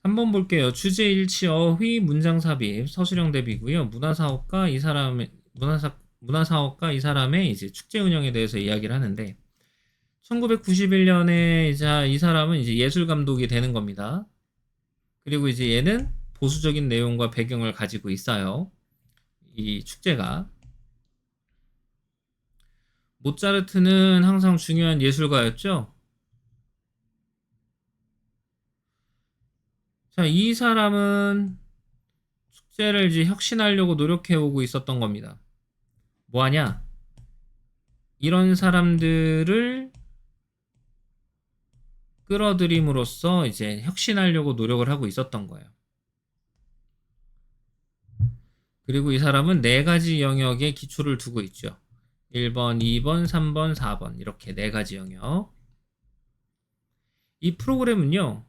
한번 볼게요. 주제 일치, 어휘, 문장 삽입, 서술형 대비고요. 문화사업가 이 사람의 이제 축제 운영에 대해서 이야기를 하는데 1991년에 이제 이 사람은 이제 예술 감독이 되는 겁니다. 그리고 이제 얘는 보수적인 내용과 배경을 가지고 있어요. 이 축제가. 모차르트는 항상 중요한 예술가였죠. 자, 이 사람은 축제를 이제 혁신하려고 노력해오고 있었던 겁니다. 뭐 하냐? 이런 사람들을 끌어들임으로써 이제 혁신하려고 노력을 하고 있었던 거예요. 그리고 이 사람은 4가지 영역에 기초를 두고 있죠. 1번, 2번, 3번, 4번 이렇게 4가지 영역. 이 프로그램은요.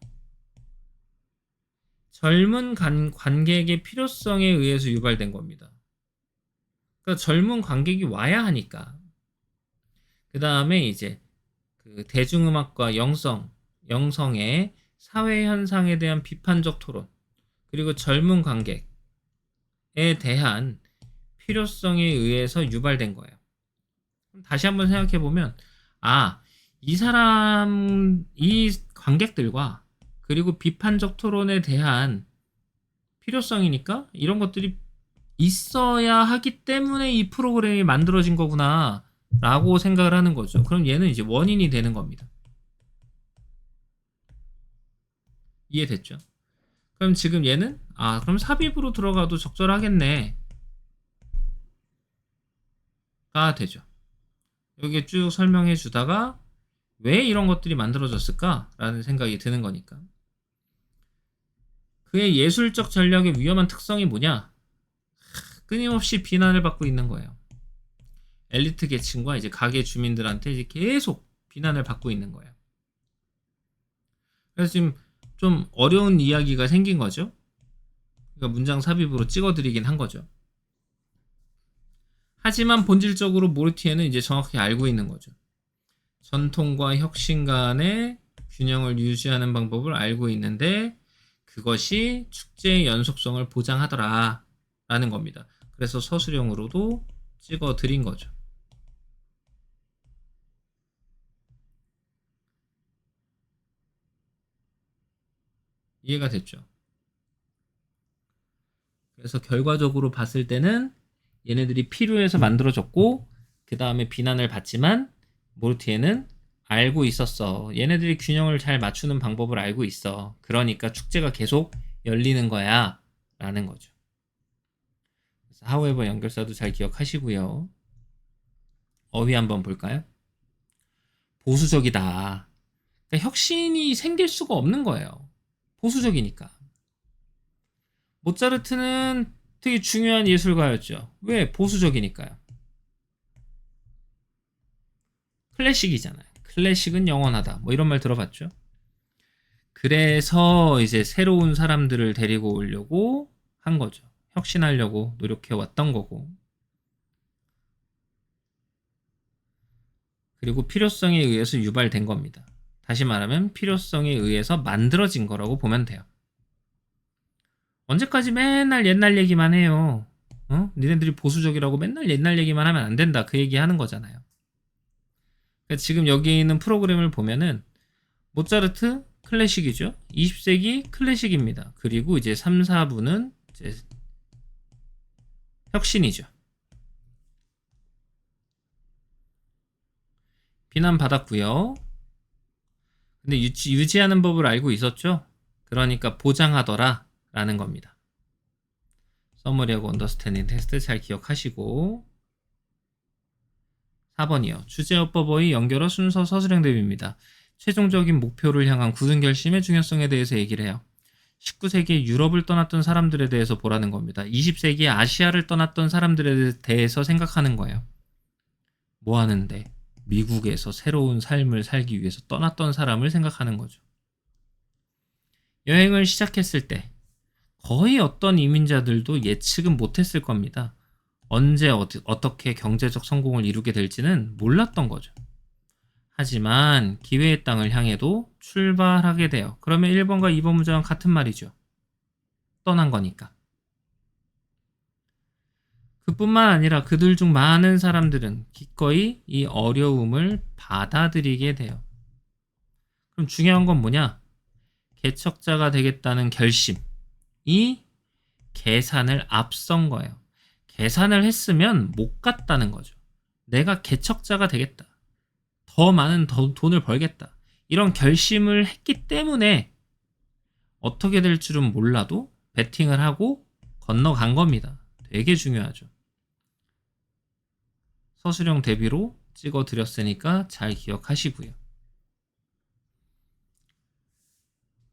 젊은 관객의 필요성에 의해서 유발된 겁니다. 그러니까 젊은 관객이 와야 하니까. 그 다음에 이제 그 대중음악과 영성의 사회 현상에 대한 비판적 토론, 그리고 젊은 관객에 대한 필요성에 의해서 유발된 거예요. 다시 한번 생각해 보면, 이 관객들과 그리고 비판적 토론에 대한 필요성이니까 이런 것들이 있어야 하기 때문에 이 프로그램이 만들어진 거구나 라고 생각을 하는 거죠. 그럼 얘는 이제 원인이 되는 겁니다. 이해됐죠? 그럼 지금 얘는 그럼 삽입으로 들어가도 적절하겠네 가 되죠. 여기 쭉 설명해 주다가 왜 이런 것들이 만들어졌을까 라는 생각이 드는 거니까. 그의 예술적 전략의 위험한 특성이 뭐냐? 끊임없이 비난을 받고 있는 거예요. 엘리트 계층과 이제 가게 주민들한테 이제 계속 비난을 받고 있는 거예요. 그래서 지금 좀 어려운 이야기가 생긴 거죠. 그러니까 문장 삽입으로 찍어드리긴 한 거죠. 하지만 본질적으로 모르티에는 이제 정확히 알고 있는 거죠. 전통과 혁신 간의 균형을 유지하는 방법을 알고 있는데 그것이 축제의 연속성을 보장하더라 라는 겁니다. 그래서 서술형으로도 찍어 드린 거죠. 이해가 됐죠? 그래서 결과적으로 봤을 때는 얘네들이 필요해서 만들어졌고 그 다음에 비난을 받지만 모르티에는 알고 있었어. 얘네들이 균형을 잘 맞추는 방법을 알고 있어. 그러니까 축제가 계속 열리는 거야 라는 거죠. 그래서 however 연결사도 잘 기억하시고요. 어휘 한번 볼까요? 보수적이다. 그러니까 혁신이 생길 수가 없는 거예요. 보수적이니까. 모차르트는 되게 중요한 예술가였죠. 왜? 보수적이니까요. 클래식이잖아요. 클래식은 영원하다. 뭐 이런 말 들어봤죠? 그래서 이제 새로운 사람들을 데리고 오려고 한 거죠. 혁신하려고 노력해 왔던 거고. 그리고 필요성에 의해서 유발된 겁니다. 다시 말하면 필요성에 의해서 만들어진 거라고 보면 돼요. 언제까지 맨날 옛날 얘기만 해요. 니네들이 보수적이라고 맨날 옛날 얘기만 하면 안 된다. 그 얘기 하는 거잖아요. 그러니까 지금 여기 있는 프로그램을 보면은 모차르트 클래식이죠. 20세기 클래식입니다. 그리고 이제 3, 4부는 이제 혁신이죠. 비난받았고요. 근데 유지하는 법을 알고 있었죠. 그러니까 보장하더라 라는 겁니다. 서머리하고 언더스탠딩 테스트 잘 기억하시고 4번이요. 주제어법의 연결어 순서 서술형 대비입니다. 최종적인 목표를 향한 굳은 결심의 중요성에 대해서 얘기를 해요. 19세기에 유럽을 떠났던 사람들에 대해서 보라는 겁니다. 20세기에 아시아를 떠났던 사람들에 대해서 생각하는 거예요. 뭐 하는데? 미국에서 새로운 삶을 살기 위해서 떠났던 사람을 생각하는 거죠. 여행을 시작했을 때 거의 어떤 이민자들도 예측은 못했을 겁니다. 언제 어떻게 경제적 성공을 이루게 될지는 몰랐던 거죠. 하지만 기회의 땅을 향해도 출발하게 돼요. 그러면 1번과 2번 문장은 같은 말이죠. 떠난 거니까. 그뿐만 아니라 그들 중 많은 사람들은 기꺼이 이 어려움을 받아들이게 돼요. 그럼 중요한 건 뭐냐? 개척자가 되겠다는 결심이 계산을 앞선 거예요. 계산을 했으면 못 갔다는 거죠. 내가 개척자가 되겠다. 더 많은 돈을 벌겠다. 이런 결심을 했기 때문에 어떻게 될 줄은 몰라도 베팅을 하고 건너간 겁니다. 되게 중요하죠. 서술형 대비로 찍어드렸으니까 잘 기억하시고요.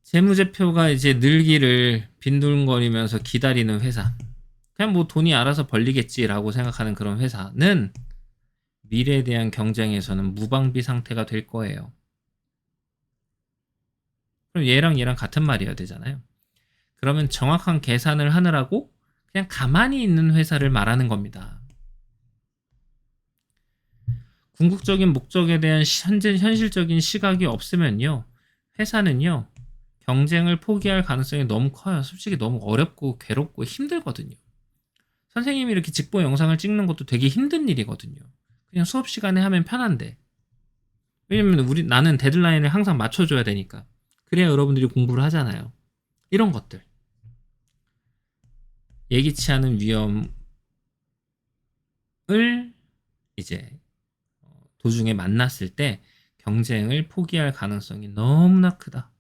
재무제표가 이제 늘기를 빈둥거리면서 기다리는 회사. 그냥 뭐 돈이 알아서 벌리겠지라고 생각하는 그런 회사는 미래에 대한 경쟁에서는 무방비 상태가 될 거예요. 그럼 얘랑 같은 말이어야 되잖아요. 그러면 정확한 계산을 하느라고 그냥 가만히 있는 회사를 말하는 겁니다. 궁극적인 목적에 대한 현실적인 시각이 없으면요. 회사는요. 경쟁을 포기할 가능성이 너무 커요. 솔직히 너무 어렵고 괴롭고 힘들거든요. 선생님이 이렇게 직보 영상을 찍는 것도 되게 힘든 일이거든요. 그냥 수업 시간에 하면 편한데. 왜냐면 나는 데드라인을 항상 맞춰줘야 되니까. 그래야 여러분들이 공부를 하잖아요. 이런 것들. 예기치 않은 위험을 이제 도중에 만났을 때 경쟁을 포기할 가능성이 너무나 크다.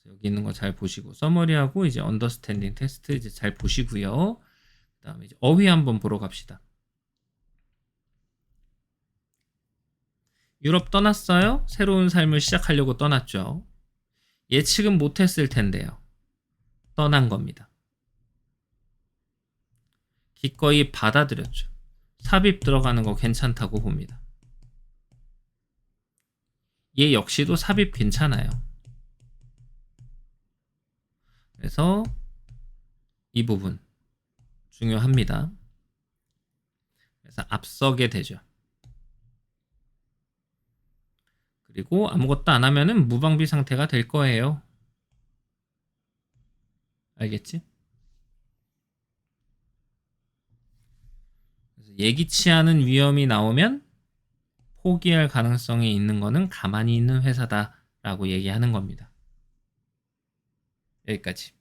여기 있는 거 잘 보시고 서머리하고 이제 언더스탠딩 테스트 이제 잘 보시고요. 그다음에 이제 어휘 한번 보러 갑시다. 유럽 떠났어요? 새로운 삶을 시작하려고 떠났죠. 예측은 못했을 텐데요. 떠난 겁니다. 기꺼이 받아들였죠. 삽입 들어가는 거 괜찮다고 봅니다. 얘 역시도 삽입 괜찮아요. 그래서 이 부분 중요합니다. 그래서 앞서게 되죠. 그리고 아무것도 안 하면은 무방비 상태가 될 거예요. 알겠지? 그래서 예기치 않은 위험이 나오면 포기할 가능성이 있는 거는 가만히 있는 회사다라고 얘기하는 겁니다. 여기까지.